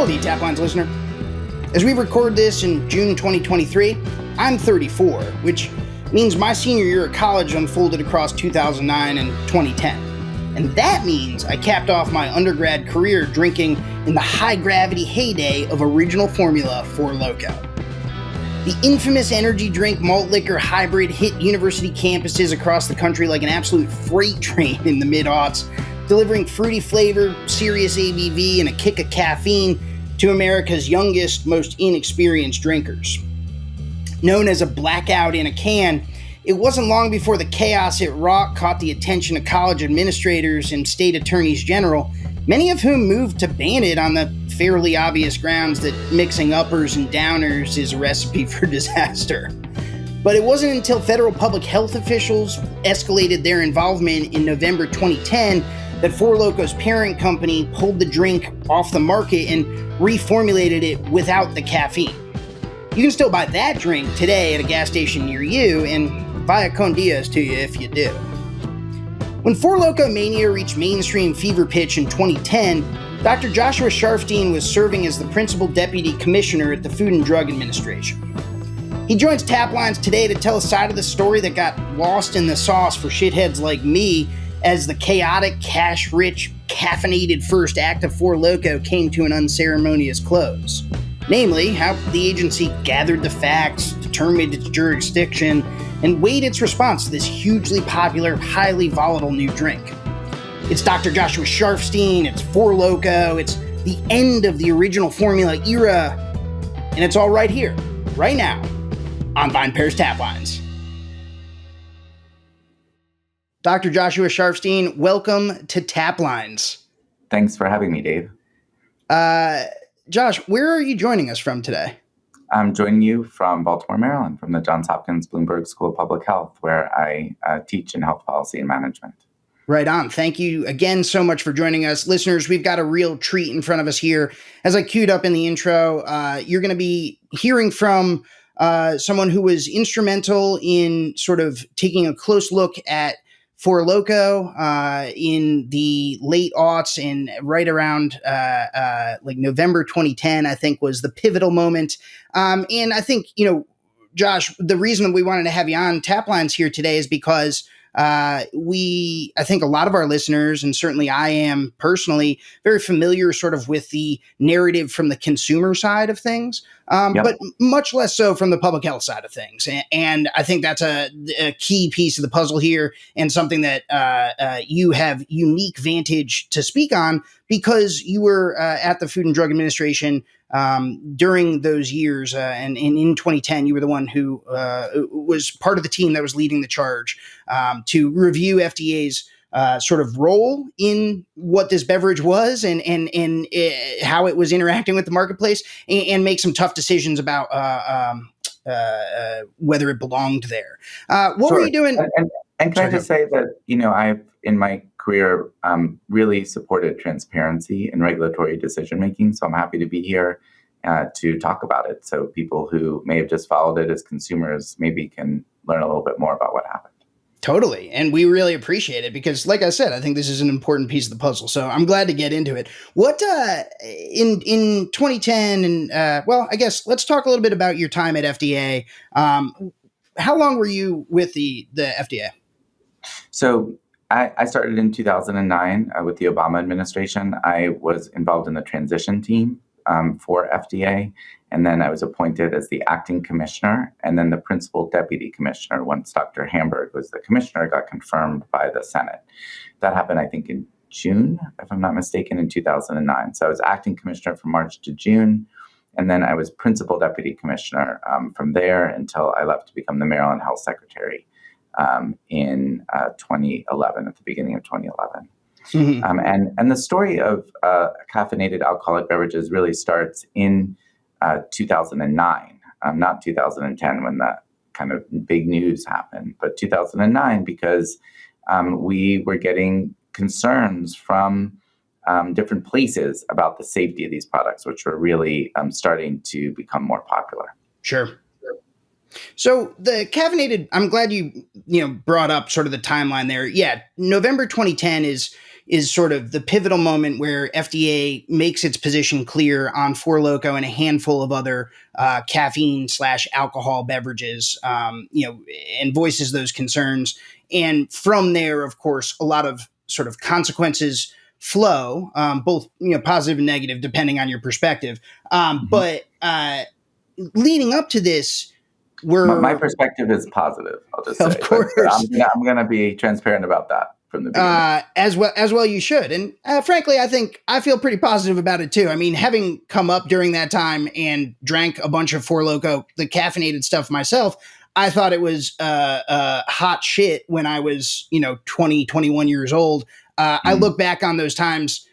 reality, Taplines listener. As we record this in June 2023, I'm 34, which means my senior year at college unfolded across 2009 and 2010. And that means I capped off my undergrad career drinking in the high-gravity heyday of original formula Four Loko. The infamous energy drink malt liquor hybrid hit university campuses across the country like an absolute freight train in the mid-aughts, delivering fruity flavor, serious ABV, and a kick of caffeine to America's youngest, most inexperienced drinkers. Known as a blackout in a can, it wasn't long before the chaos it wrought caught the attention of college administrators and state attorneys general, many of whom moved to ban it on the fairly obvious grounds that mixing uppers and downers is a recipe for disaster. But it wasn't until federal public health officials escalated their involvement in November 2010 that Four Loko's parent company pulled the drink off the market and reformulated it without the caffeine. You can still buy that drink today at a gas station near you, and via con Dios to you if you do. When Four Loko mania reached mainstream fever pitch in 2010, Dr. Joshua Sharfstein was serving as the principal deputy commissioner at the Food and Drug Administration. He joins Taplines today to tell a side of the story that got lost in the sauce for shitheads like me as the chaotic, cash-rich, caffeinated first act of Four Loko came to an unceremonious close. Namely, how the agency gathered the facts, determined its jurisdiction, and weighed its response to this hugely popular, highly volatile new drink. It's Dr. Joshua Sharfstein, it's Four Loko, it's the end of the original formula era, and it's all right here, right now, on VinePair's Taplines. Dr. Joshua Sharfstein, welcome to Taplines. Thanks for having me, Dave. Josh, where are you joining us from today? I'm joining you from Baltimore, Maryland, from the Johns Hopkins Bloomberg School of Public Health, where I teach in health policy and management. Right on. Thank you again so much for joining us. Listeners, we've got a real treat in front of us here. As I queued up in the intro, you're going to be hearing from someone who was instrumental in sort of taking a close look at Four Loko in the late aughts and right around like November 2010, I think was the pivotal moment. And I think, Josh, the reason we wanted to have you on Taplines here today is because I think a lot of our listeners, and certainly I am personally, very familiar sort of with the narrative from the consumer side of things, but much less so from the public health side of things. And I think that's a key piece of the puzzle here, and something that you have unique vantage to speak on because you were at the Food and Drug Administration during those years, and in 2010, you were the one who was part of the team that was leading the charge to review FDA's sort of role in what this beverage was and how it was interacting with the marketplace, and make some tough decisions about whether it belonged there. What were you doing? And can I just say that, I've, in my career, really supported transparency in regulatory decision-making. So I'm happy to be here to talk about it. So people who may have just followed it as consumers maybe can learn a little bit more about what happened. Totally. And we really appreciate it because, like I said, I think this is an important piece of the puzzle. So I'm glad to get into it. What in 2010 and I guess let's talk a little bit about your time at FDA. How long were you with the FDA? So I started in 2009 with the Obama administration. I was involved in the transition team for FDA. And then I was appointed as the acting commissioner and then the principal deputy commissioner once Dr. Hamburg was the commissioner, got confirmed by the Senate. That happened, I think, in June, if I'm not mistaken, in 2009. So I was acting commissioner from March to June. And then I was principal deputy commissioner from there until I left to become the Maryland Health Secretary in 2011, at the beginning of 2011. Mm-hmm. And the story of caffeinated alcoholic beverages really starts in 2009, not 2010 when that kind of big news happened, but 2009 because we were getting concerns from different places about the safety of these products, which were really starting to become more popular. Sure. So the caffeinated, I'm glad you brought up sort of the timeline there. Yeah, November 2010 is is sort of the pivotal moment where FDA makes its position clear on Four Loko and a handful of other caffeine/alcohol beverages, and voices those concerns. And from there, of course, a lot of sort of consequences flow, both positive and negative, depending on your perspective. But leading up to this, My we're perspective is positive, I'll just of say, but course I'm gonna be transparent about that from the beginning. as well you should, and frankly, I think I feel pretty positive about it too. I mean, having come up during that time and drank a bunch of Four Loko, the caffeinated stuff myself, I thought it was hot shit when I was 20, 21 years old. I Mm. look back on those times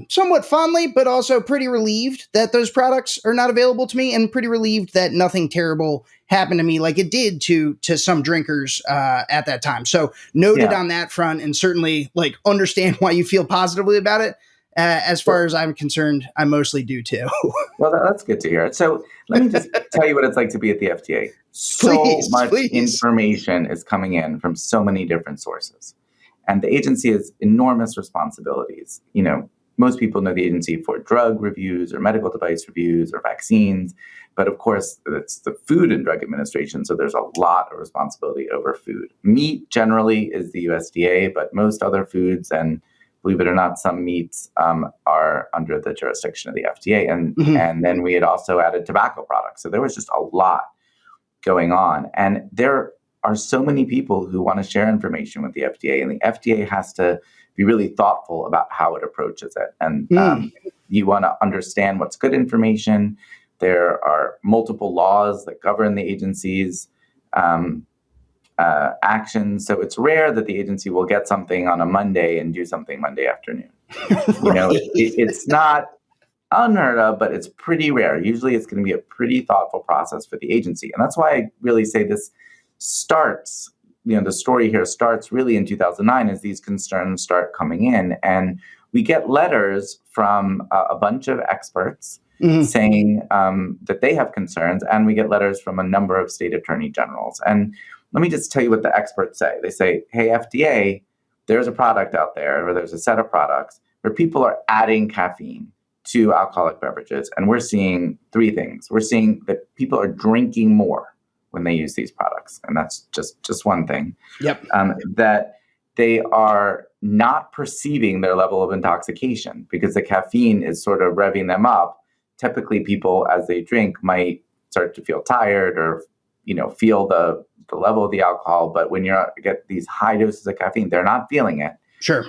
somewhat fondly, but also pretty relieved that those products are not available to me, and pretty relieved that nothing terrible happened to me like it did to some drinkers at that time. So noted Yeah. on that front, and certainly like understand why you feel positively about it. As far as I'm concerned, I mostly do too. Well, that's good to hear. So let me just tell you what it's like to be at the FDA. So Please, much please. information is coming in from so many different sources. And the agency has enormous responsibilities. Most people know the agency for drug reviews or medical device reviews or vaccines. But of course, it's the Food and Drug Administration. So there's a lot of responsibility over food. Meat generally is the USDA, but most other foods, and believe it or not, some meats are under the jurisdiction of the FDA. And then we had also added tobacco products. So there was just a lot going on. And there are so many people who want to share information with the FDA, and the FDA has to be really thoughtful about how it approaches it. And you want to understand what's good information. There are multiple laws that govern the agency's actions. So it's rare that the agency will get something on a Monday and do something Monday afternoon. Right. It's not unheard of, but it's pretty rare. Usually it's going to be a pretty thoughtful process for the agency. And that's why I really say this starts, the story here starts really in 2009 as these concerns start coming in. And we get letters from a bunch of experts saying that they have concerns. And we get letters from a number of state attorney generals. And let me just tell you what the experts say. They say, hey, FDA, there's a product out there, or there's a set of products where people are adding caffeine to alcoholic beverages. And we're seeing three things. We're seeing that people are drinking more when they use these products. And that's just one thing. Yep. That they are not perceiving their level of intoxication because the caffeine is sort of revving them up. Typically, people, as they drink, might start to feel tired or feel the level of the alcohol. But when you get these high doses of caffeine, they're not feeling it. Sure.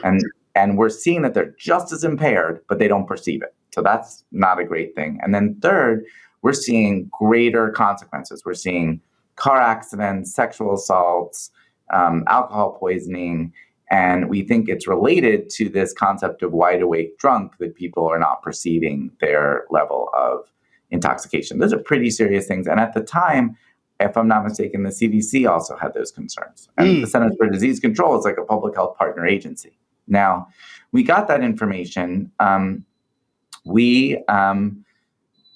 And we're seeing that they're just as impaired, but they don't perceive it. So that's not a great thing. And then third, we're seeing greater consequences. We're seeing car accidents, sexual assaults, alcohol poisoning. And we think it's related to this concept of wide awake drunk, that people are not perceiving their level of intoxication. Those are pretty serious things. And at the time, if I'm not mistaken, the CDC also had those concerns. And the Centers for Disease Control is like a public health partner agency. Now, we got that information. We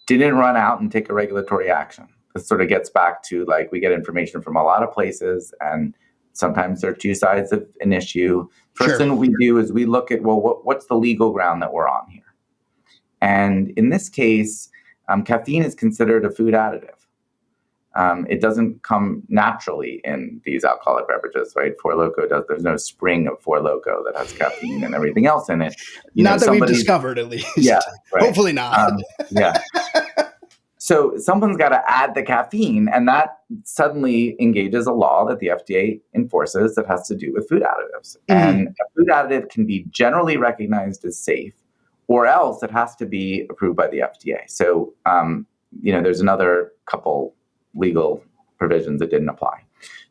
didn't run out and take a regulatory action. This sort of gets back to we get information from a lot of places, and sometimes there are two sides of an issue. First thing we do is we look at, what's the legal ground that we're on here? And in this case, caffeine is considered a food additive. It doesn't come naturally in these alcoholic beverages, right? Four Loko does. There's no spring of Four Loko that has caffeine and everything else in it. Not that we've discovered, at least. Yeah, right. Hopefully not. Yeah. So someone's got to add the caffeine, and that suddenly engages a law that the FDA enforces that has to do with food additives. And a food additive can be generally recognized as safe, or else it has to be approved by the FDA. So, there's another couple legal provisions that didn't apply.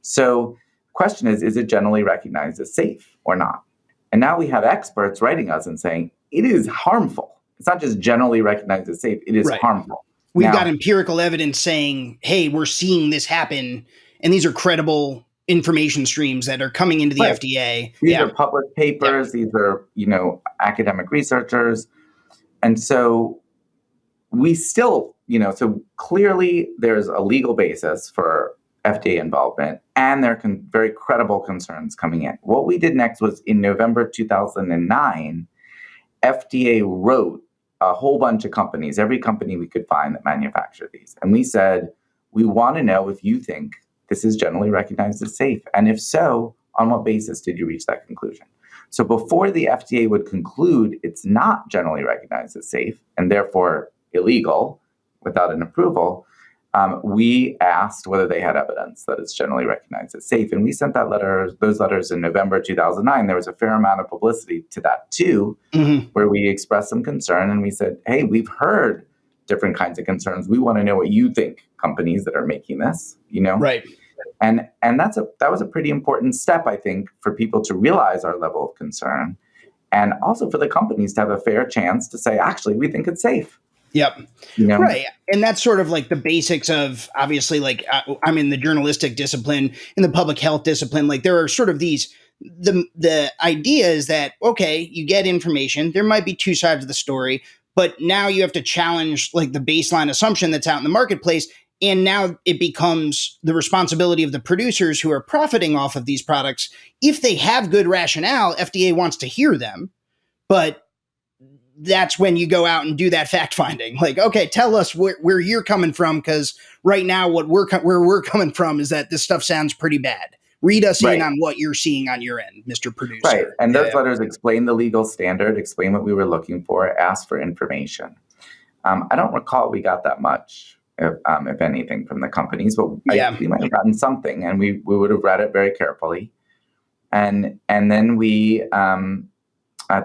So the question is it generally recognized as safe or not? And now we have experts writing us and saying it is harmful. It's not just generally recognized as safe, it is harmful. We've got empirical evidence saying, hey, we're seeing this happen, and these are credible information streams that are coming into the FDA. These are published papers. These are, academic researchers. And so we still, so clearly there's a legal basis for FDA involvement and their very credible concerns coming in. What we did next was in November 2009, FDA wrote a whole bunch of companies, every company we could find that manufacture these. And we said, we want to know if you think this is generally recognized as safe. And if so, on what basis did you reach that conclusion? So before the FDA would conclude it's not generally recognized as safe and therefore illegal without an approval, we asked whether they had evidence that it's generally recognized as safe. And we sent those letters in November 2009. There was a fair amount of publicity to that too, where we expressed some concern and we said, hey, we've heard different kinds of concerns. We want to know what you think, companies that are making this, Right. And that was a pretty important step, I think, for people to realize our level of concern, and also for the companies to have a fair chance to say, actually, we think it's safe. Yep. Right. And that's sort of like the basics of, obviously, like I'm in the journalistic discipline, in the public health discipline. Like there are sort of the idea is that, okay, you get information, there might be two sides of the story, but now you have to challenge like the baseline assumption that's out in the marketplace. And now it becomes the responsibility of the producers who are profiting off of these products. If they have good rationale, FDA wants to hear them, but that's when you go out and do that fact finding. Like, okay, tell us where you're coming from, because right now where we're coming from is that this stuff sounds pretty bad. Read us in on what you're seeing on your end, Mr. Producer. Right, and those letters explain the legal standard, explain what we were looking for, ask for information. I don't recall we got that much, if anything, from the companies, but we might have gotten something, and we would have read it very carefully, and then we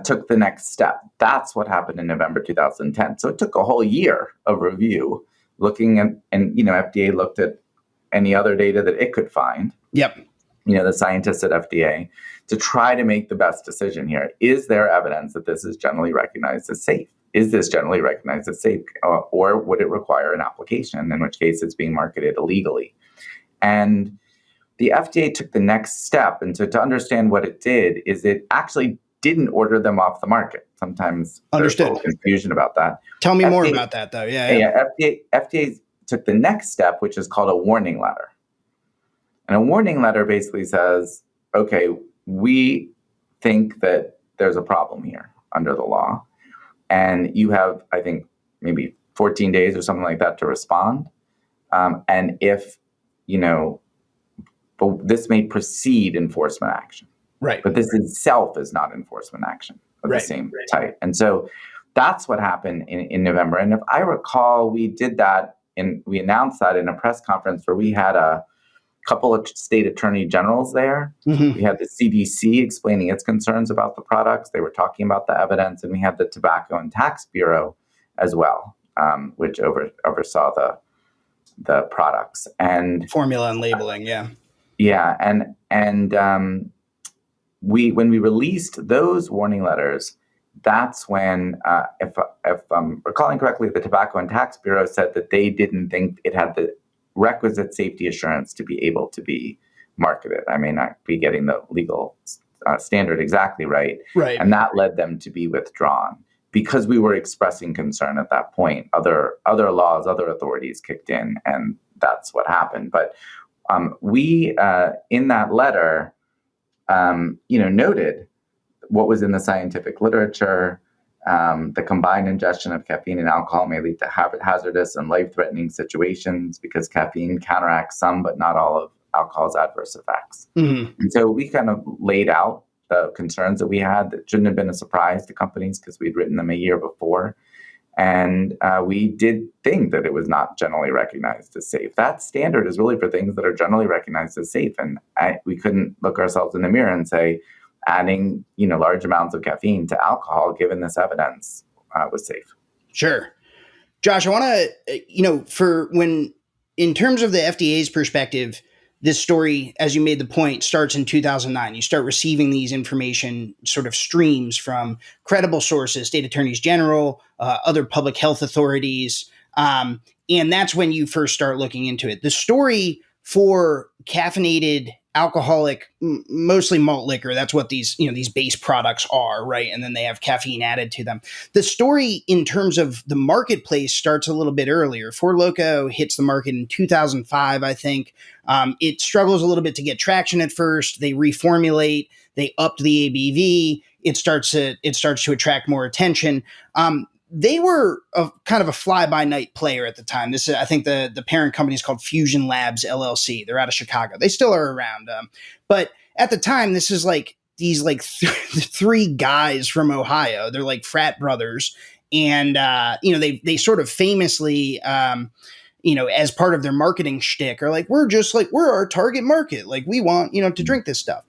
took the next step. That's what happened in November 2010. So it took a whole year of review, looking at, and FDA looked at any other data that it could find. Yep. The scientists at FDA, to try to make the best decision here. Is there evidence that this is generally recognized as safe? Is this generally recognized as safe, or would it require an application, in which case it's being marketed illegally? And the FDA took the next step. And so to understand what it did is it actually didn't order them off the market. Sometimes there's a little confusion about that. Tell me more about that, though. FDA took the next step, which is called a warning letter. And a warning letter basically says, okay, we think that there's a problem here under the law. And you have, I think, maybe 14 days or something like that to respond. And if, but this may precede enforcement action. Right. But this itself is not enforcement action of the same type. And so that's what happened in November. And if I recall, we did that, and we announced that in a press conference where we had a couple of state attorney generals there. We had the CDC explaining its concerns about the products. They were talking about the evidence. And we had the Tobacco and Tax Bureau as well, which oversaw the products. And formula and labeling, Yeah. And when we released those warning letters, that's when, if I'm recalling correctly, the Tobacco and Tax Bureau said that they didn't think it had the requisite safety assurance to be able to be marketed. I may not be getting the legal standard exactly right. And that led them to be withdrawn because we were expressing concern at that point. Other laws, other authorities kicked in, and that's what happened. But we, in that letter, noted what was in the scientific literature. The combined ingestion of caffeine and alcohol may lead to hazardous and life-threatening situations because caffeine counteracts some, but not all of alcohol's adverse effects. And so we kind of laid out the concerns that we had that shouldn't have been a surprise to companies because we'd written them a year before. And we did think that it was not generally recognized as safe. That standard is really for things that are generally recognized as safe. And we couldn't look ourselves in the mirror and say, adding, large amounts of caffeine to alcohol, given this evidence, was safe. Sure. Josh, I want to, in terms of the FDA's perspective, this story, as you made the point, starts in 2009. You start receiving these information sort of streams from credible sources, state attorneys general, other public health authorities. And that's when you first start looking into it. The story for caffeinated alcoholic, mostly malt liquor. That's what these base products are, right? And then they have caffeine added to them. The story in terms of the marketplace starts a little bit earlier. Four Loko hits the market in 2005, I think. It struggles a little bit to get traction at first. They reformulate, they upped the ABV. It starts to attract more attention. They were a kind of a fly-by-night player at the time. This is, I think, the parent company is called Fusion Labs LLC. They're out of Chicago. They still are around, but at the time, this is like these three guys from Ohio. They're like frat brothers, and they sort of famously. As part of their marketing shtick, are like, we're our target market. Like, we want, to drink this stuff.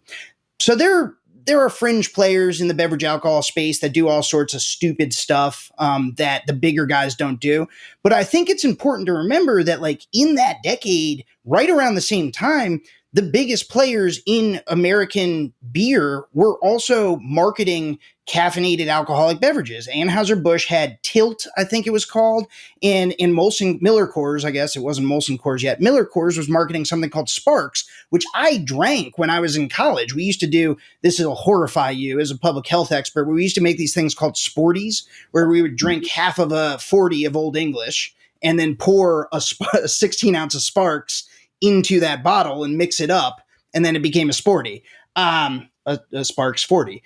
So there are fringe players in the beverage alcohol space that do all sorts of stupid stuff that the bigger guys don't do. But I think it's important to remember that, like, in that decade, right around the same time, the biggest players in American beer were also marketing caffeinated alcoholic beverages. Anheuser-Busch had Tilt, I think it was called, and in Molson Miller Coors, I guess it wasn't Molson Coors yet. Miller Coors was marketing something called Sparks, which I drank when I was in college. We used to do, this will horrify you as a public health expert, but we used to make these things called Sporties, where we would drink half of a 40 of Old English and then pour a 16 ounce of Sparks into that bottle and mix it up, and then it became a Sporty, a Sparks 40.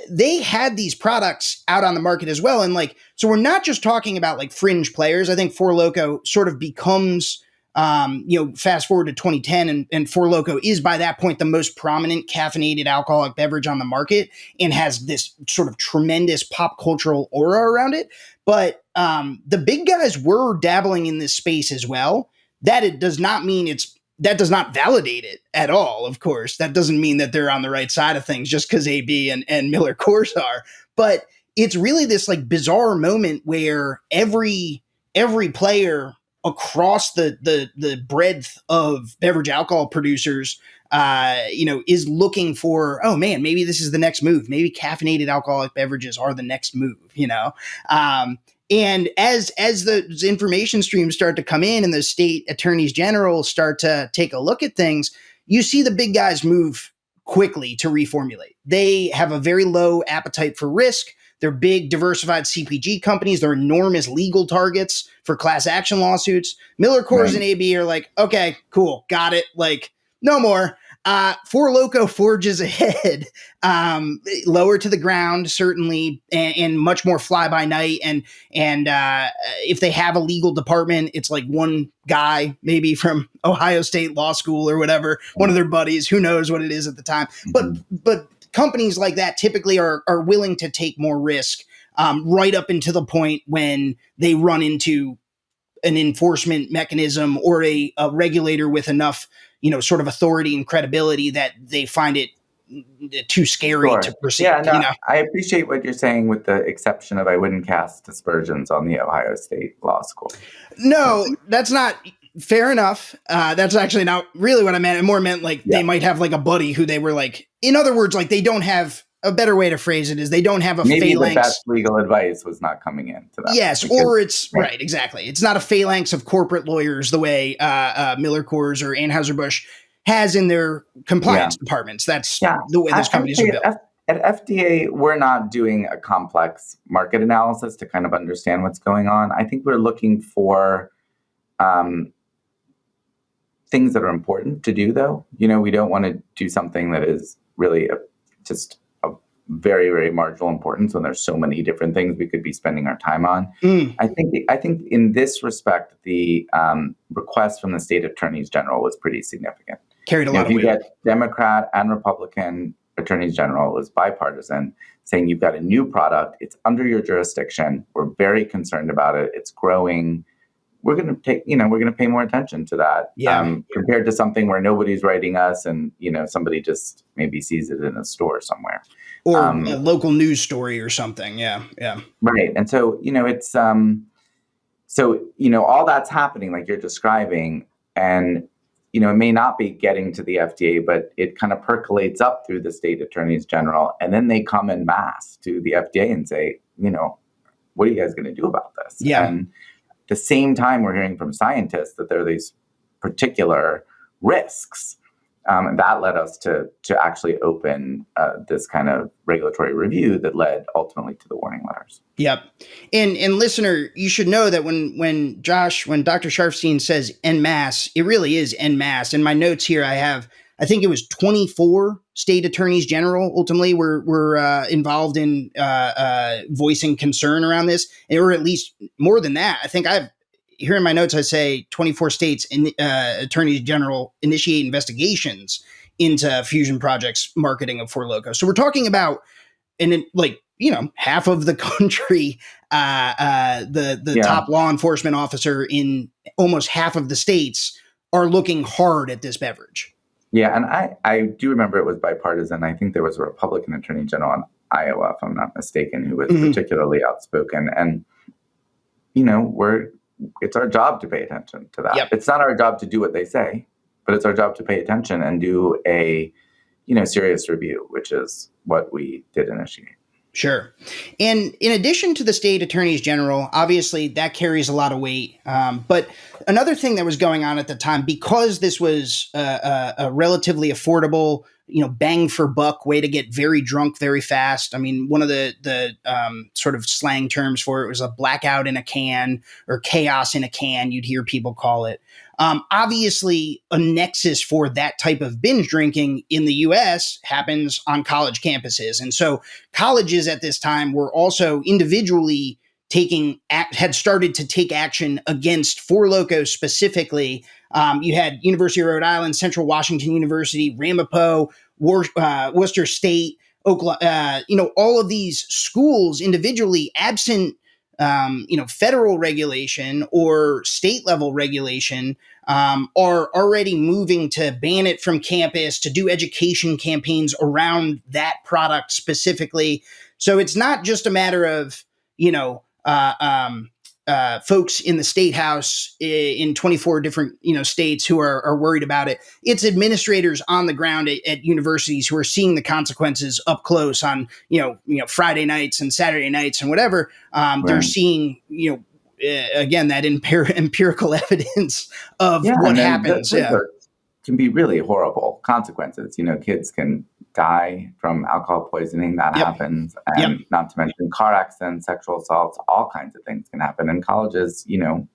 They had these products out on the market as well. And so we're not just talking about like fringe players. I think Four Loko sort of becomes, fast forward to 2010, and Four Loko is by that point the most prominent caffeinated alcoholic beverage on the market and has this sort of tremendous pop cultural aura around it. But the big guys were dabbling in this space as well. That does not validate it at all, of course. That doesn't mean that they're on the right side of things just because AB and Miller Coors are. But it's really this like bizarre moment where every player across the breadth of beverage alcohol producers is looking for, oh man, maybe this is the next move. Maybe caffeinated alcoholic beverages are the next move, And as the information streams start to come in and the state attorneys general start to take a look at things, you see the big guys move quickly to reformulate. They have a very low appetite for risk. They're big, diversified CPG companies. They're enormous legal targets for class action lawsuits. Miller Coors and AB are like, okay, cool, got it. Like, no more. Four Loko forges ahead, lower to the ground, certainly, and much more fly by night. And if they have a legal department, it's like one guy, maybe from Ohio State Law School or whatever, one of their buddies, who knows what it is at the time. But companies like that typically are willing to take more risk, right up until the point when they run into an enforcement mechanism or a regulator with enough, sort of authority and credibility that they find it too scary to proceed. Yeah, no, I appreciate what you're saying, with the exception of I wouldn't cast aspersions on the Ohio State Law School. No, that's not fair enough. That's actually not really what I meant. It more meant like they might have like a buddy who they were like, in other words, like they don't have, a better way to phrase it is they don't have a maybe phalanx. The best legal advice was not coming in to them. Yes, or it's right, exactly. It's not a phalanx of corporate lawyers the way Miller Coors or Anheuser-Busch has in their compliance departments. That's the way those companies are built. At FDA, we're not doing a complex market analysis to kind of understand what's going on. I think we're looking for things that are important to do, though. We don't want to do something that is really just very, very marginal importance when there's so many different things we could be spending our time on. I think in this respect, the request from the state attorneys general was pretty significant. Carried a lot of weight. You get Democrat and Republican attorneys general, it was bipartisan, saying you've got a new product, it's under your jurisdiction, we're very concerned about it, it's growing. We're going to pay more attention to that, compared to something where nobody's writing us and, somebody just maybe sees it in a store somewhere. Or a local news story or something. Yeah. Right. And so, it's, all that's happening like you're describing, and, it may not be getting to the FDA, but it kind of percolates up through the state attorneys general. And then they come en masse to the FDA and say, what are you guys going to do about this? Yeah. And at the same time, we're hearing from scientists that there are these particular risks. That led us to actually open this kind of regulatory review that led ultimately to the warning letters. Yep. And listener, you should know that when Dr. Sharfstein says en masse, it really is en masse. In my notes here, I think it was 24 state attorneys general ultimately were involved in voicing concern around this, or at least more than that. I think here in my notes, I say 24 states attorneys general initiate investigations into Fusion Project's marketing of Four Loko. So we're talking about, half of the country, the top law enforcement officer in almost half of the states are looking hard at this beverage. Yeah, and I do remember it was bipartisan. I think there was a Republican attorney general in Iowa, if I'm not mistaken, who was particularly outspoken. And, it's our job to pay attention to that. Yep. It's not our job to do what they say, but it's our job to pay attention and do a, serious review, which is what we did initiate. Sure. And in addition to the state attorneys general, obviously that carries a lot of weight. But another thing that was going on at the time, because this was a relatively affordable, bang for buck way to get very drunk very fast. I mean, one of the sort of slang terms for it was a blackout in a can, or chaos in a can, you'd hear people call it. Obviously, a nexus for that type of binge drinking in the U.S. happens on college campuses. And so colleges at this time were also individually had started to take action against Four Loko specifically. You had University of Rhode Island, Central Washington University, Ramapo, Worcester State, Oklahoma, all of these schools individually, absent federal regulation or state level regulation, are already moving to ban it from campus, to do education campaigns around that product specifically. So it's not just a matter of, folks in the state house in 24 different, states who are worried about it. It's administrators on the ground at universities who are seeing the consequences up close on, Friday nights and Saturday nights and whatever. Right. They're seeing, again, that empirical evidence of what happens. Can be really horrible consequences. Kids can die from alcohol poisoning. That happens. And not to mention car accidents, sexual assaults, all kinds of things can happen. And colleges, don't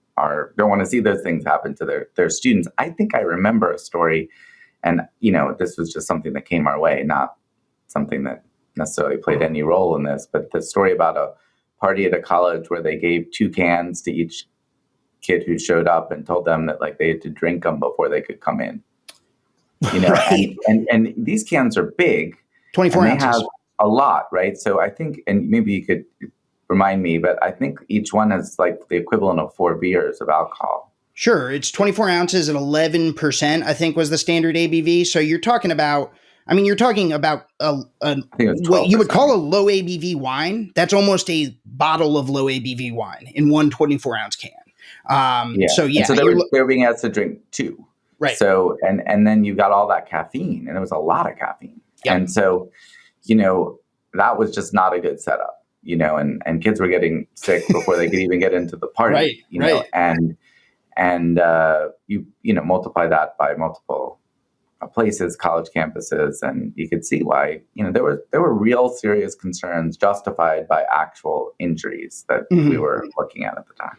want to see those things happen to their students. I think I remember a story, and, this was just something that came our way, not something that necessarily played any role in this, but the story about a party at a college where they gave 2 cans to each kid who showed up and told them that they had to drink them before they could come in. Right. and these cans are big, 24 ounces. They have a lot, right? So I think, and maybe you could remind me, but I think each one has the equivalent of 4 beers of alcohol. Sure, it's 24 ounces at 11%. I think was the standard ABV. So you're talking about what you would call a low ABV wine. That's almost a bottle of low ABV wine in one 24 ounce can. So they were being asked to drink 2. Right. So, and then you got all that caffeine, and it was a lot of caffeine. Yep. And so, that was just not a good setup, and kids were getting sick before they could even get into the party, right. And you multiply that by multiple places, college campuses, and you could see why, there were real serious concerns justified by actual injuries that we were looking at the time.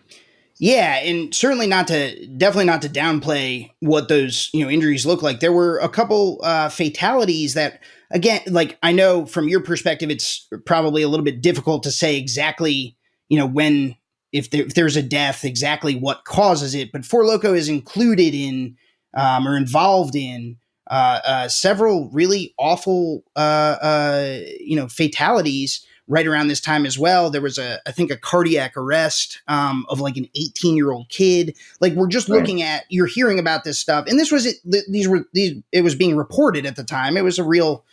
Yeah, and certainly definitely not to downplay what those, injuries look like. There were a couple fatalities that, again, I know from your perspective, it's probably a little bit difficult to say exactly, when, if there's a death, exactly what causes it. But Four Loko is included in or involved in several really awful, fatalities. Right around this time as well, there was I think a cardiac arrest of an 18-year-old kid. We're just looking at, you're hearing about this stuff, and it was being reported at the time. It's a real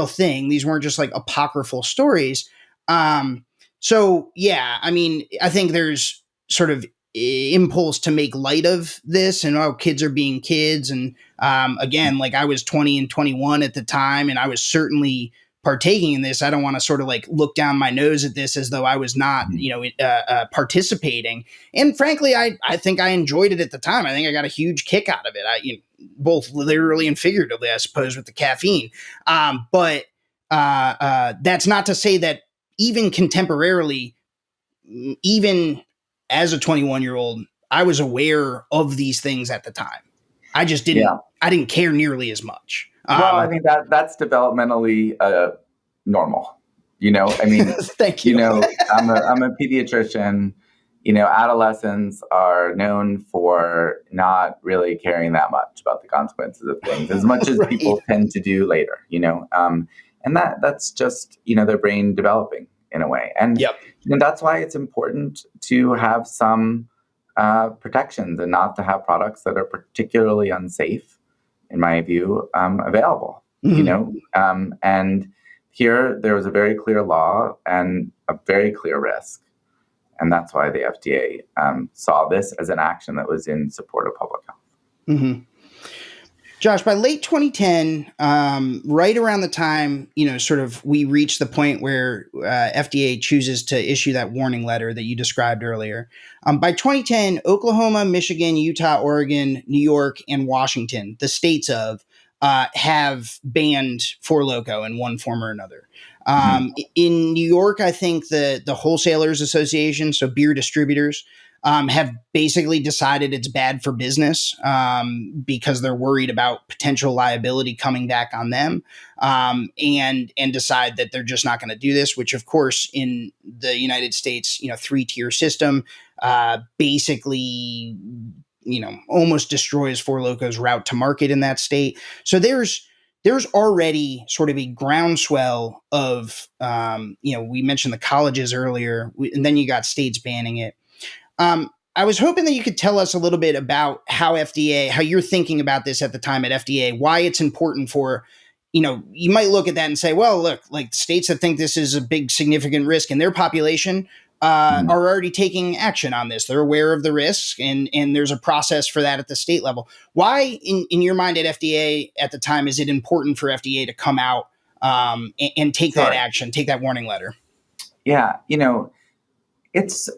thing. These weren't just apocryphal stories. So yeah, I mean, I think there's sort of impulse to make light of this, and kids are being kids, and again, I was 20 and 21 at the time, and I was certainly partaking in this. I don't want to sort of look down my nose at this as though I was not, participating. And frankly, I think I enjoyed it at the time. I think I got a huge kick out of it. both literally and figuratively, I suppose, with the caffeine. But that's not to say that even contemporarily, even as a 21-year-old, I was aware of these things at the time. I just Yeah. didn't care nearly as much. Well, I mean that's developmentally normal. I mean, Thank you. I'm a pediatrician. Adolescents are known for not really caring that much about the consequences of things as much as Right. people tend to do later. And that's just their brain developing in a way, and Yep. that's why it's important to have some protections and not to have products that are particularly unsafe, in my view, available. And here there was a very clear law and a very clear risk, and that's why the FDA saw this as an action that was in support of public health. Mm-hmm. Josh, by late 2010, right around the time, sort of we reached the point where FDA chooses to issue that warning letter that you described earlier. By 2010, Oklahoma, Michigan, Utah, Oregon, New York, and Washington, the states of, have banned Four Loko in one form or another. In New York, I think the Wholesalers Association, so beer distributors, have basically decided it's bad for business because they're worried about potential liability coming back on them, and decide that they're just not going to do this. Which, of course, in the United States, 3-tier system, basically, almost destroys Four Loko's route to market in that state. So there's already sort of a groundswell of, we mentioned the colleges earlier, and then you got states banning it. I was hoping that you could tell us a little bit about how you're thinking about this at the time at FDA, why it's important for, you might look at that and say, well, look, like states that think this is a big, significant risk in their population are already taking action on this. They're aware of the risks, and there's a process for that at the state level. Why, in your mind at FDA at the time, is it important for FDA to come out and take that action, take that warning letter? Yeah, it's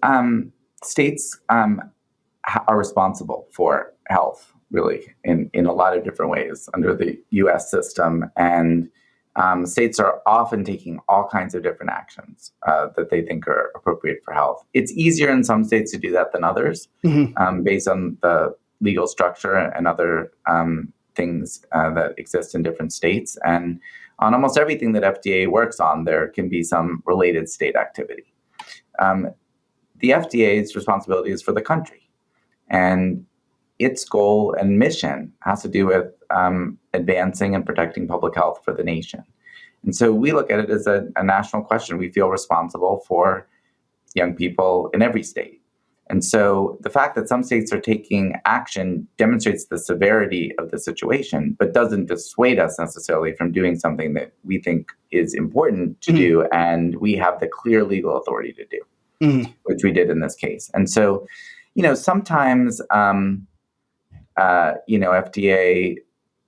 states are responsible for health, really, in a lot of different ways under the U.S. system, and states are often taking all kinds of different actions that they think are appropriate for health. It's easier in some states to do that than others, based on the legal structure and other things that exist in different states. And on almost everything that FDA works on, there can be some related state activity. The FDA's responsibility is for the country, and its goal and mission has to do with advancing and protecting public health for the nation. And so we look at it as a national question. We feel responsible for young people in every state. And so the fact that some states are taking action demonstrates the severity of the situation, but doesn't dissuade us necessarily from doing something that we think is important to do and we have the clear legal authority to do, which we did in this case. And so, sometimes, FDA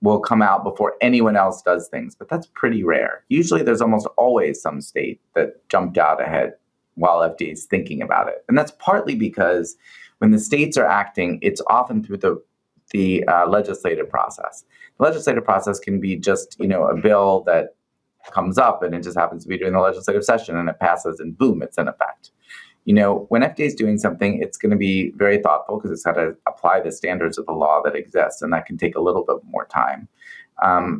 will come out before anyone else does things, but that's pretty rare. Usually there's almost always some state that jumped out ahead while FDA is thinking about it. And that's partly because when the states are acting, it's often through the legislative process. The legislative process can be just, a bill that comes up and it just happens to be during the legislative session and it passes and boom, it's in effect. When FDA is doing something, it's going to be very thoughtful because it's got to apply the standards of the law that exists, and that can take a little bit more time.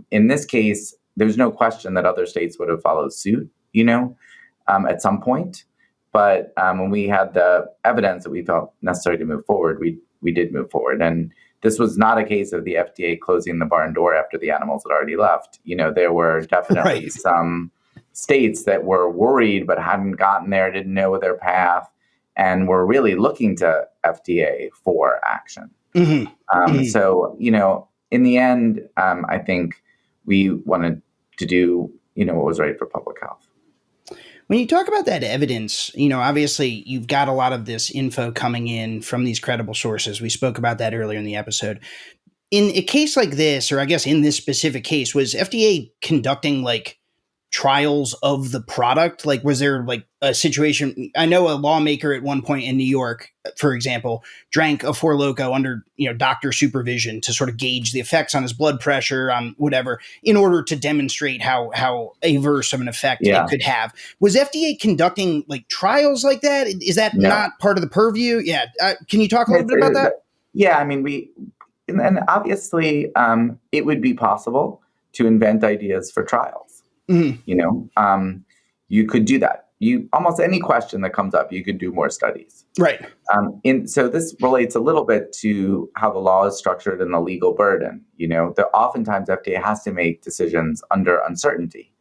In this case, there's no question that other states would have followed suit, at some point. But when we had the evidence that we felt necessary to move forward, we did move forward. And this was not a case of the FDA closing the barn door after the animals had already left. There were definitely some states that were worried but hadn't gotten there, didn't know their path, and were really looking to FDA for action. So, in the end, I think we wanted to do, what was right for public health. When you talk about that evidence, obviously you've got a lot of this info coming in from these credible sources. We spoke about that earlier in the episode. In a case like this, or I guess in this specific case, was FDA conducting trials of the product? Like, was there like a situation? I know a lawmaker at one point in New York, for example, drank a Four Loko under, doctor supervision to sort of gauge the effects on his blood pressure, on whatever, in order to demonstrate how averse of an effect it Yeah. could have. Was FDA conducting like trials like that? Is that No. not part of the purview? Yeah. Can you talk a little bit about that? Yeah, I mean, and obviously, it would be possible to invent ideas for trials. Mhm. You could do that. Almost any question that comes up, you could do more studies. Right. So this relates a little bit to how the law is structured and the legal burden. Oftentimes FDA has to make decisions under uncertainty.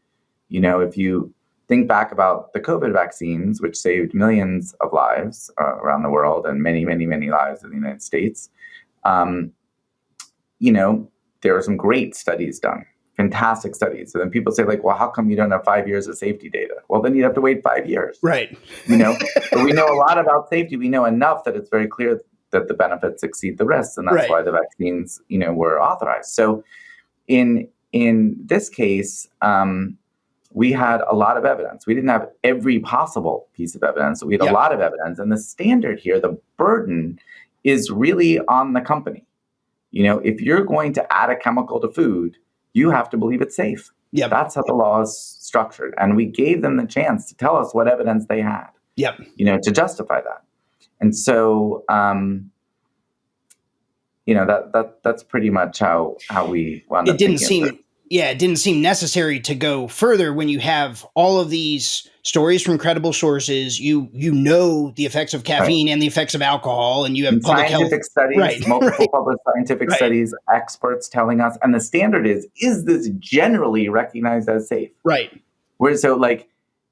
If you think back about the COVID vaccines, which saved millions of lives around the world and many, many, many lives in the United States, there were some great studies done, fantastic studies. So then people say, like, well, how come you don't have 5 years of safety data? Well, then you'd have to wait 5 years. Right. But we know a lot about safety. We know enough that it's very clear that the benefits exceed the risks, and that's Right. why the vaccines, were authorized. So in this case, we had a lot of evidence. We didn't have every possible piece of evidence. We had a lot of evidence. And the standard here, the burden, is really on the company. If you're going to add a chemical to food, you have to believe it's safe. Yep. That's how the law is structured. And we gave them the chance to tell us what evidence they had, Yep. To justify that. And so, that's pretty much how we wound up. It didn't seem necessary to go further when you have all of these stories from credible sources. You know the effects of caffeine and the effects of alcohol, and you have public scientific health studies, multiple published scientific studies, experts telling us, and the standard is this generally recognized as safe? Right.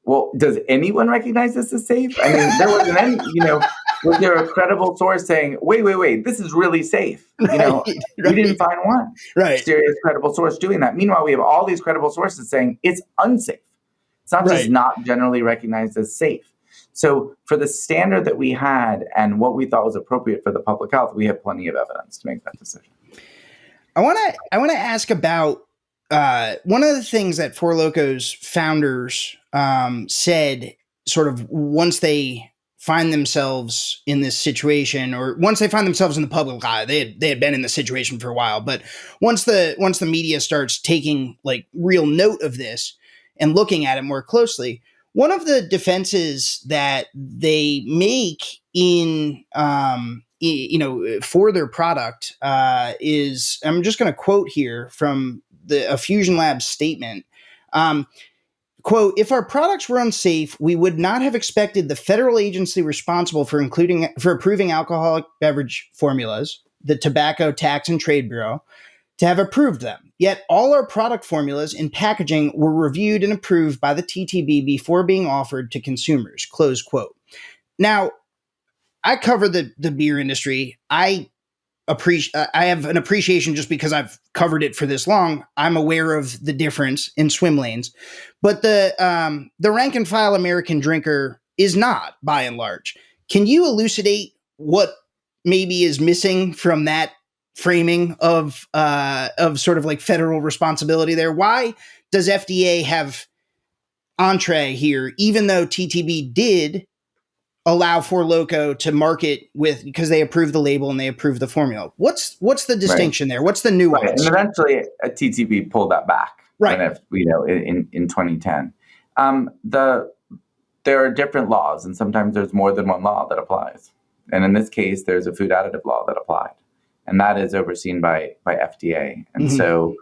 Well, does anyone recognize this as safe? I mean, there wasn't any, was there a credible source saying, wait, this is really safe? We didn't find one serious credible source doing that. Meanwhile, we have all these credible sources saying it's unsafe. It's not just not generally recognized as safe. So for the standard that we had and what we thought was appropriate for the public health, we had plenty of evidence to make that decision. I want to ask about one of the things that Four Loko's founders said, sort of once they find themselves in this situation, or once they find themselves in the public eye. They had been in the situation for a while, but once the media starts taking like real note of this and looking at it more closely, one of the defenses that they make in for their product is, I'm just going to quote here from a Fusion Labs statement. Quote, if our products were unsafe, we would not have expected the federal agency responsible for approving alcoholic beverage formulas, the Tobacco Tax and Trade Bureau, to have approved them. Yet all our product formulas and packaging were reviewed and approved by the TTB before being offered to consumers, close quote. Now, I cover the beer industry. I have an appreciation just because I've covered it for this long. I'm aware of the difference in swim lanes, but the rank and file American drinker is not, by and large. Can you elucidate what maybe is missing from that framing of sort of like federal responsibility there? Why does FDA have entree here, even though TTB did allow Four Loko to market with, because they approve the label and they approve the formula? What's the distinction there? What's the nuance? And eventually a TTB pulled that back. In 2010. There are different laws, and sometimes there's more than one law that applies. And in this case, there's a food additive law that applied, and that is overseen by FDA. And so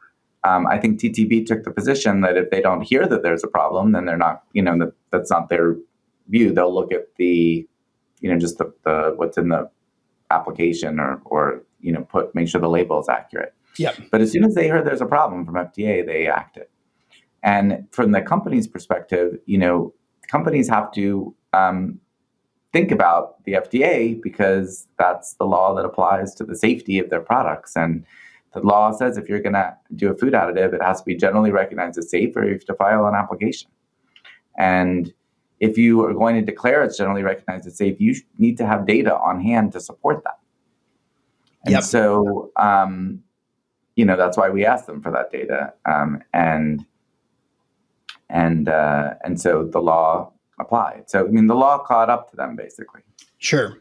I think TTB took the position that if they don't hear that there's a problem, then they're not, that's not their view. They'll look at the, just the what's in the application or make sure the label is accurate. Yep. But as soon as they heard there's a problem from FDA, they acted. And from the company's perspective, companies have to think about the FDA because that's the law that applies to the safety of their products. And the law says if you're going to do a food additive, it has to be generally recognized as safe, or you have to file an application. And if you are going to declare it's generally recognized as safe, you need to have data on hand to support that. And so, that's why we asked them for that data. and so the law applied. So I mean, the law caught up to them basically. Sure.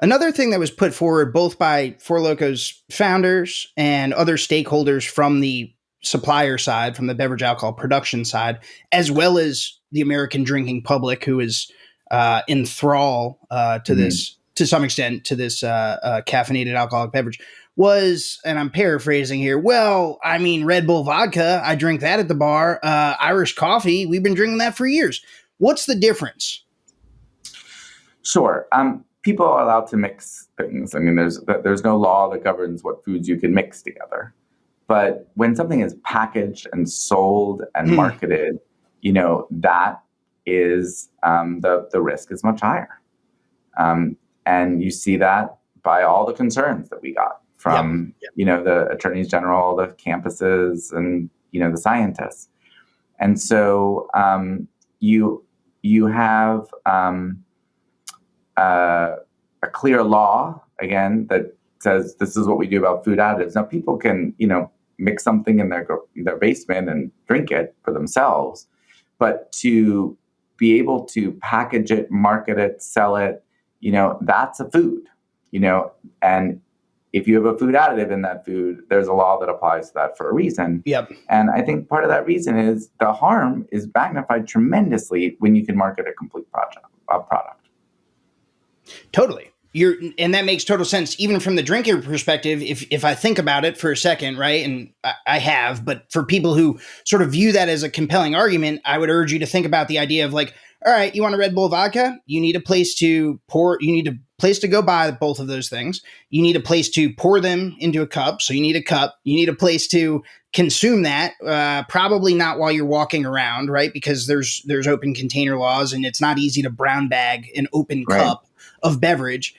Another thing that was put forward both by Four Loko's founders and other stakeholders from the supplier side, from the beverage alcohol production side, as well as the American drinking public, who is in thrall to this, to some extent, to this caffeinated alcoholic beverage, was, and I'm paraphrasing here, well, I mean, Red Bull vodka, I drink that at the bar. Irish coffee, we've been drinking that for years. What's the difference? Sure. People are allowed to mix things. I mean, there's no law that governs what foods you can mix together. But when something is packaged and sold and marketed, that is the risk is much higher. And you see that by all the concerns that we got from the attorneys general, the campuses, and the scientists. And so you have a clear law, again, that says this is what we do about food additives. Now, people can, mix something in their basement and drink it for themselves, but to be able to package it, market it, sell it, that's a food, and if you have a food additive in that food, there's a law that applies to that for a reason. Yep. And I think part of that reason is the harm is magnified tremendously when you can market a complete product. Totally. And that makes total sense, even from the drinker perspective. If I think about it for a second, right, and I have, but for people who sort of view that as a compelling argument, I would urge you to think about the idea of like, all right, you want a Red Bull vodka? You need a place to pour. You need a place to go buy both of those things. You need a place to pour them into a cup. So you need a cup. You need a place to consume that. Probably not while you're walking around, right? Because there's open container laws, and it's not easy to brown bag an open cup of beverage.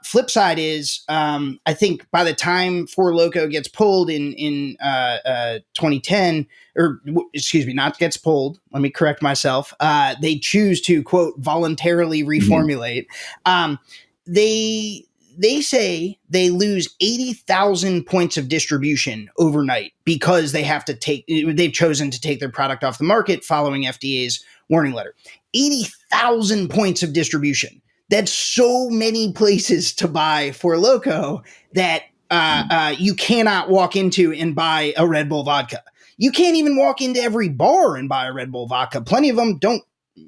Flip side is, I think by the time Four Loko gets pulled in 2010, or excuse me, not gets pulled, let me correct myself. They choose to, quote, voluntarily reformulate. They say they lose 80,000 points of distribution overnight because they've chosen to take their product off the market following FDA's warning letter. 80,000 points of distribution. That's so many places to buy Four Loko that you cannot walk into and buy a Red Bull vodka. You can't even walk into every bar and buy a Red Bull vodka. Plenty of them don't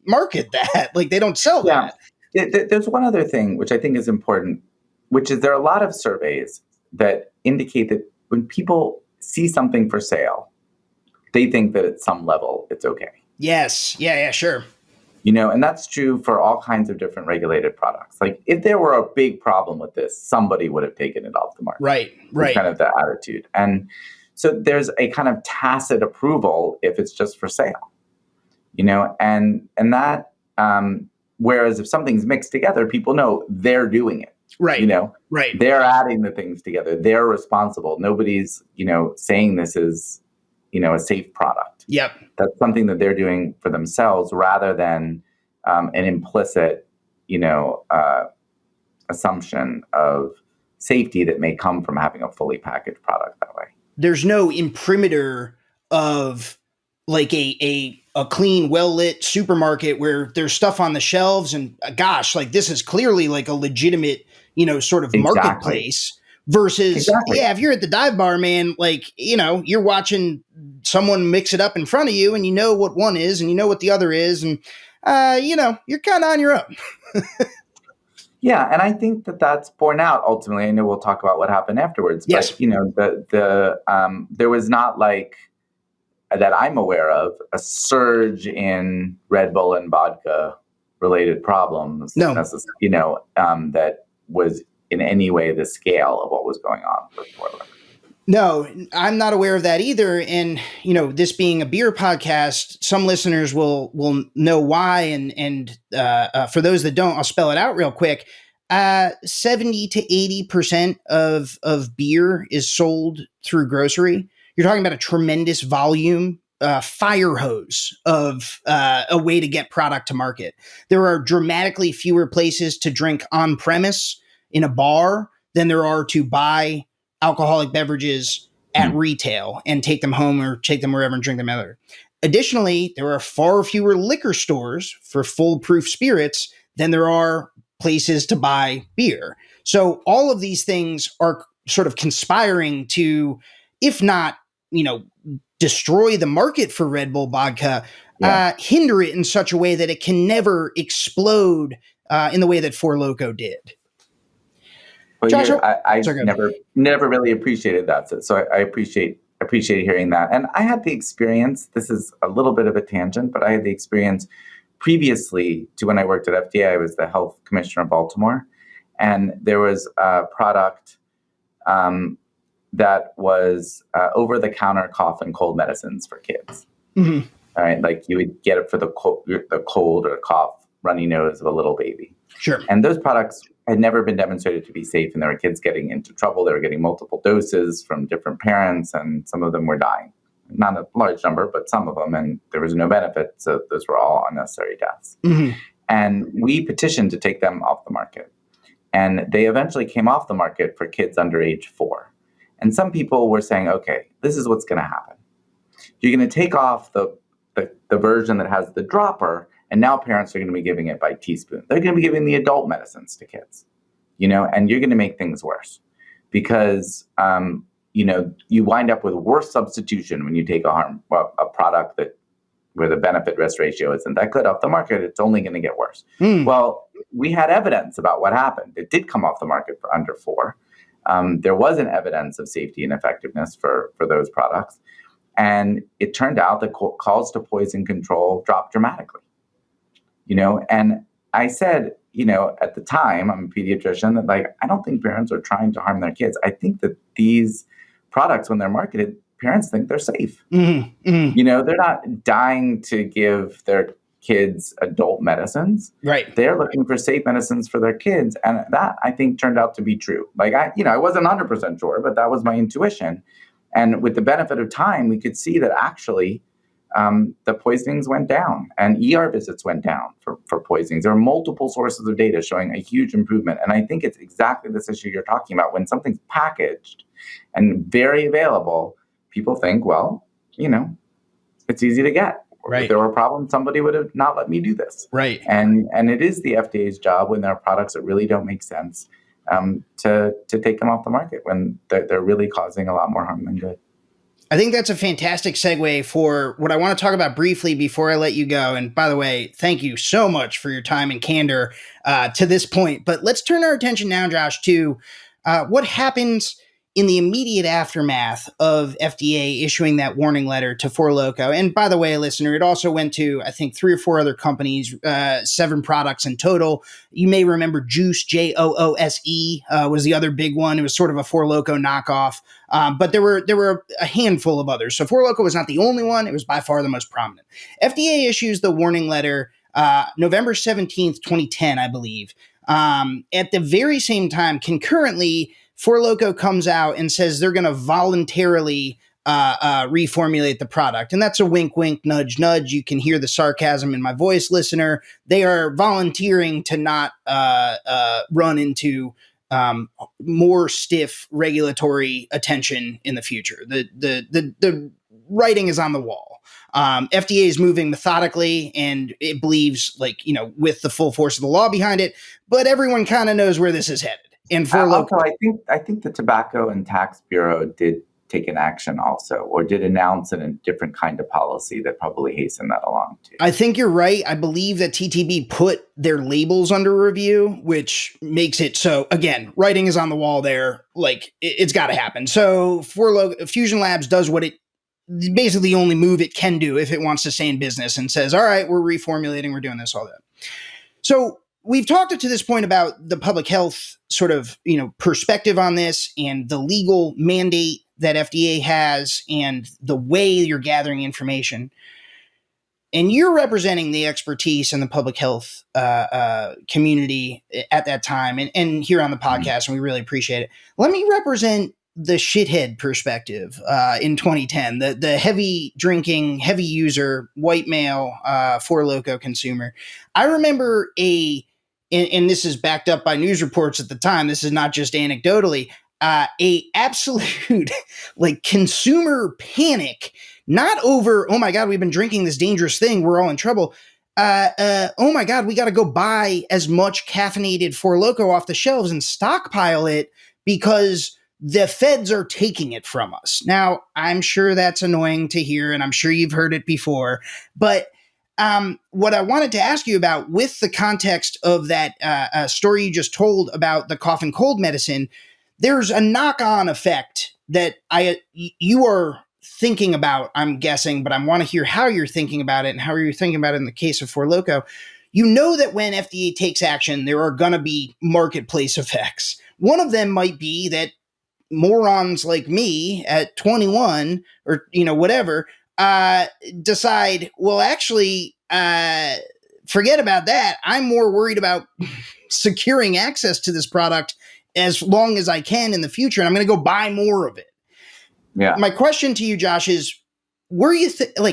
market that. Like, they don't sell that. There's one other thing which I think is important, which is there are a lot of surveys that indicate that when people see something for sale, they think that at some level it's okay. Yes. Yeah, sure. And that's true for all kinds of different regulated products. Like, if there were a big problem with this, somebody would have taken it off the market. Right. It's kind of the attitude. And so there's a kind of tacit approval if it's just for sale, and that, whereas if something's mixed together, people know they're doing it. Right. Right. They're adding the things together. They're responsible. Nobody's, saying this is, a safe product. Yep. That's something that they're doing for themselves rather than an implicit, assumption of safety that may come from having a fully packaged product that way. There's no imprimatur of like a clean, well-lit supermarket where there's stuff on the shelves and gosh, like this is clearly like a legitimate, sort of marketplace. Versus, if you're at the dive bar, man, like, you're watching someone mix it up in front of you and you know what one is and you know what the other is. And, you're kind of on your own. Yeah. And I think that that's borne out ultimately. I know we'll talk about what happened afterwards. Yes. But, there was not like, that I'm aware of, a surge in Red Bull and vodka related problems. No. That was in any way the scale of what was going on with Four Loko. No, I'm not aware of that either. And, this being a beer podcast, some listeners will know why. And for those that don't, I'll spell it out real quick. 70 to 80% of beer is sold through grocery. You're talking about a tremendous volume, fire hose of a way to get product to market. There are dramatically fewer places to drink on premise in a bar than there are to buy alcoholic beverages at retail and take them home or take them wherever and drink them other. Additionally, there are far fewer liquor stores for full-proof spirits than there are places to buy beer. So all of these things are sort of conspiring to, if not, destroy the market for Red Bull vodka, Yeah. hinder it in such a way that it can never explode in the way that Four Loko did. Well, Josh, I sorry, never really appreciated that. So I appreciate hearing that. And I had the experience. This is a little bit of a tangent, but I had the experience previously to when I worked at FDA. I was the health commissioner of Baltimore, and there was a product that was over-the-counter cough and cold medicines for kids. Mm-hmm. All right, like you would get it for the cold or cough, runny nose of a little baby. Sure. And those products had never been demonstrated to be safe, and there were kids getting into trouble. They were getting multiple doses from different parents, and some of them were dying. Not a large number, but some of them, and there was no benefit, so those were all unnecessary deaths. Mm-hmm. And we petitioned to take them off the market. And they eventually came off the market for kids under age 4. And some people were saying, okay, this is what's going to happen. You're going to take off the version that has the dropper, and now parents are going to be giving it by teaspoon. They're going to be giving the adult medicines to kids, and you're going to make things worse because, you wind up with worse substitution when you take a product where the benefit risk ratio isn't that good off the market. It's only going to get worse. Well, we had evidence about what happened. It did come off the market for under 4. There wasn't evidence of safety and effectiveness for those products. And it turned out that calls to poison control dropped dramatically. And I said, at the time, I'm a pediatrician, that I don't think parents are trying to harm their kids. I think that these products, when they're marketed, parents think they're safe. Mm-hmm. Mm-hmm. They're not dying to give their kids adult medicines. Right. They're looking for safe medicines for their kids. And that, I think, turned out to be true. I wasn't 100% sure, but that was my intuition. And with the benefit of time, we could see that actually the poisonings went down and ER visits went down for poisonings. There are multiple sources of data showing a huge improvement. And I think it's exactly this issue you're talking about. When something's packaged and very available, people think, well, it's easy to get. Right. If there were problems, somebody would have not let me do this. Right. And it is the FDA's job when there are products that really don't make sense to take them off the market when they're really causing a lot more harm than good. I think that's a fantastic segue for what I want to talk about briefly before I let you go. And by the way, thank you so much for your time and candor to this point. But let's turn our attention now, Josh, to what happens in the immediate aftermath of FDA issuing that warning letter to Four Loko. And by the way, listener, it also went to, I think, 3 or 4 other companies, 7 products in total. You may remember Juice, Joose, was the other big one. It was sort of a Four Loko knockoff. But there were a handful of others. So Four Loko was not the only one. It was by far the most prominent. FDA issues the warning letter November 17th, 2010, I believe. At the very same time, concurrently, Four Loko comes out and says they're going to voluntarily reformulate the product. And that's a wink, wink, nudge, nudge. You can hear the sarcasm in my voice, listener. They are volunteering to not run into more stiff regulatory attention in the future. The writing is on the wall. FDA is moving methodically, and it believes, with the full force of the law behind it. But everyone kind of knows where this is headed. And for also, I think the Tobacco and Tax Bureau did take an action also, or did announce a different kind of policy that probably hastened that along too. I think you're right. I believe that TTB put their labels under review, which makes it so, again, writing is on the wall there. It's got to happen. So Fusion Labs does what it basically the only move it can do if it wants to stay in business, and says, all right, we're reformulating, we're doing this, all that. So we've talked up to this point about the public health sort of, perspective on this and the legal mandate that FDA has and the way you're gathering information. And you're representing the expertise in the public health community at that time and here on the podcast, and we really appreciate it. Let me represent the shithead perspective in 2010, the heavy drinking, heavy user, white male, Four Loko consumer. I remember and this is backed up by news reports at the time, this is not just anecdotally, a absolute consumer panic not over, oh my God, we've been drinking this dangerous thing, we're all in trouble. Oh my God, we got to go buy as much caffeinated Four Loko off the shelves and stockpile it because the feds are taking it from us. Now, I'm sure that's annoying to hear, and I'm sure you've heard it before, but what I wanted to ask you about, with the context of that story you just told about the cough and cold medicine, there's a knock-on effect that you are thinking about, I'm guessing, but I want to hear how you're thinking about it and how you're thinking about it in the case of Four Loko. You know that when FDA takes action, there are going to be marketplace effects. One of them might be that morons like me at 21 or whatever decide, well, actually, forget about that. I'm more worried about securing access to this product as long as I can in the future, and I'm going to go buy more of it. Yeah. My question to you, Josh, is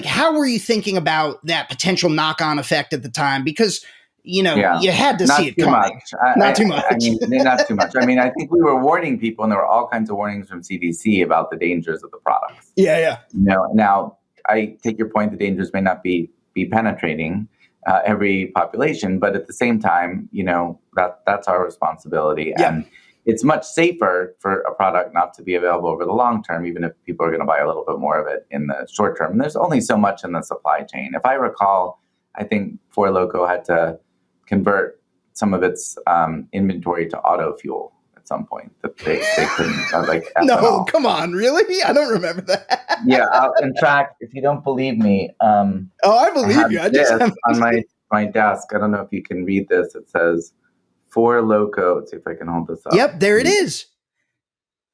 how were you thinking about that potential knock-on effect at the time? Because you had to see it coming. Not too much. I mean, not too much. I mean, I think we were warning people, and there were all kinds of warnings from CDC about the dangers of the products. Yeah. Now I take your point. The dangers may not be penetrating every population, but at the same time, that's our responsibility. Yeah. And it's much safer for a product not to be available over the long term, even if people are going to buy a little bit more of it in the short term. And there's only so much in the supply chain. If I recall, I think Four Loko had to convert some of its inventory to auto fuel at some point. That they couldn't, like ethanol. No, come on, really? I don't remember that. Yeah, in fact, if you don't believe me, I believe you. I just on my desk. I don't know if you can read this. It says Four Loko. Let's see if I can hold this up. Yep, there it is.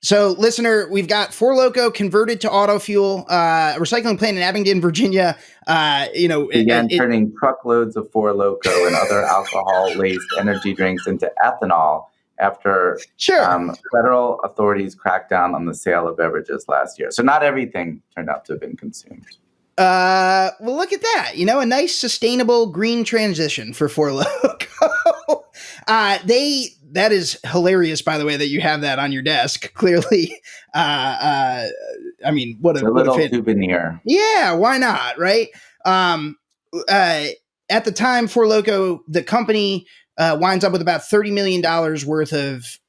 So, listener, we've got Four Loko converted to auto fuel. A recycling plant in Abingdon, Virginia. Began turning truckloads of Four Loko and other alcohol-laced energy drinks into ethanol after federal authorities cracked down on the sale of beverages last year. So, not everything turned out to have been consumed. Well, look at that. A nice sustainable green transition for Four Loko. That is hilarious, by the way, that you have that on your desk. Clearly, I mean, it's a little souvenir. Yeah, why not, right? At the time, Four Loko, the company winds up with about $30 million worth of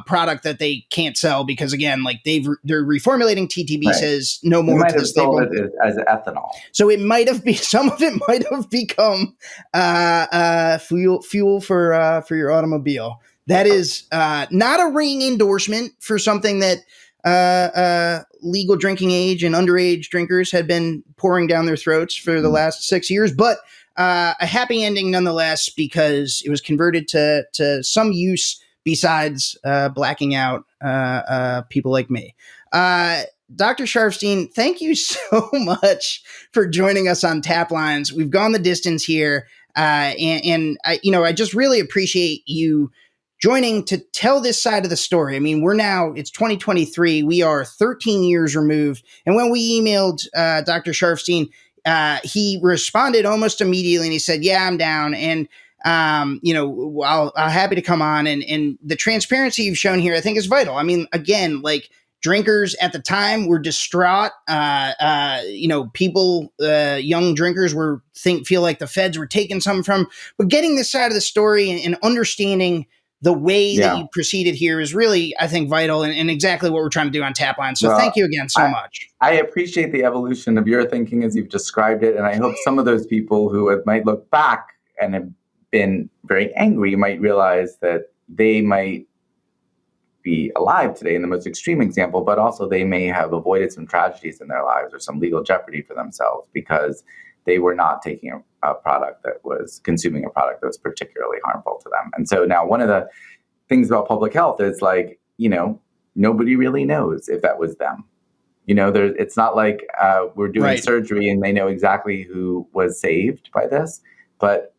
product that they can't sell because, again, like they're reformulating. TTB says no more. They might have sold it as ethanol. So it might have been, some of it might have become fuel for your automobile. That is not a ringing endorsement for something that legal drinking age and underage drinkers had been pouring down their throats for the last 6 years, but a happy ending nonetheless, because it was converted to some use besides blacking out people like me. Dr. Sharfstein, thank you so much for joining us on Taplines. We've gone the distance here, and I just really appreciate you joining to tell this side of the story. I mean, it's 2023. We are 13 years removed. And when we emailed Dr. Sharfstein, he responded almost immediately and he said, yeah, I'm down. And, I'm happy to come on. And the transparency you've shown here, I think, is vital. I mean, again, like, drinkers at the time were distraught. People, young drinkers feel like the feds were taking some from, but getting this side of the story and understanding the way that you proceeded here is really, I think, vital and exactly what we're trying to do on Tapline. So thank you again so much. I appreciate the evolution of your thinking as you've described it. And I hope some of those people who might look back and have been very angry might realize that they might be alive today in the most extreme example, but also they may have avoided some tragedies in their lives or some legal jeopardy for themselves because they were not taking consuming a product that was particularly harmful to them. And so now one of the things about public health is nobody really knows if that was them. It's not like we're doing surgery and they know exactly who was saved by this. But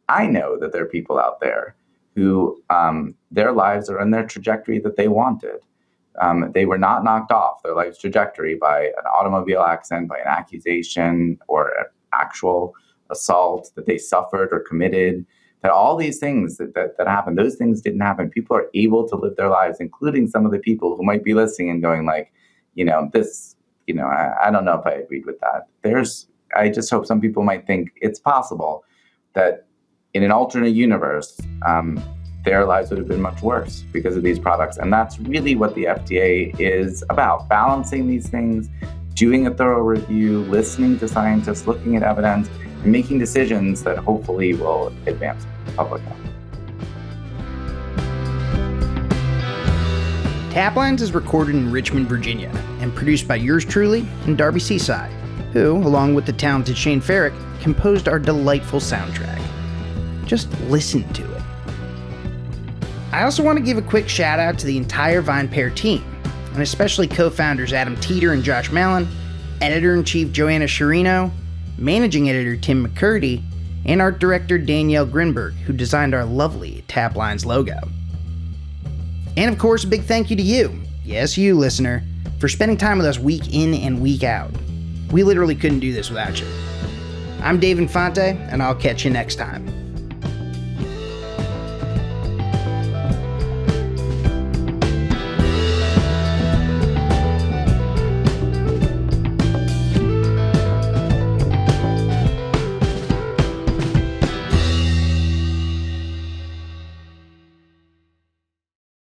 I know that there are people out there who their lives are in their trajectory that they wanted. They were not knocked off their life's trajectory by an automobile accident, by an accusation, or an actual assault that they suffered or committed. That all these things that happened, those things didn't happen. People are able to live their lives, including some of the people who might be listening and going like, this I don't know if I agreed with that. I just hope some people might think it's possible that in an alternate universe, their lives would have been much worse because of these products. And that's really what the FDA is about, balancing these things, doing a thorough review, listening to scientists, looking at evidence, and making decisions that hopefully will advance public health. Taplines is recorded in Richmond, Virginia, and produced by yours truly and Darby Seaside, who, along with the talented Shane Farrick, composed our delightful soundtrack. Just listen to it. I also want to give a quick shout out to the entire VinePair team, and especially co-founders Adam Teeter and Josh Mallon, editor-in-chief Joanna Sciarrino, managing editor Tim McCurdy, and art director Danielle Grinberg, who designed our lovely Taplines logo. And of course, a big thank you to you, yes you listener, for spending time with us week in and week out. We literally couldn't do this without you. I'm Dave Infante, and I'll catch you next time.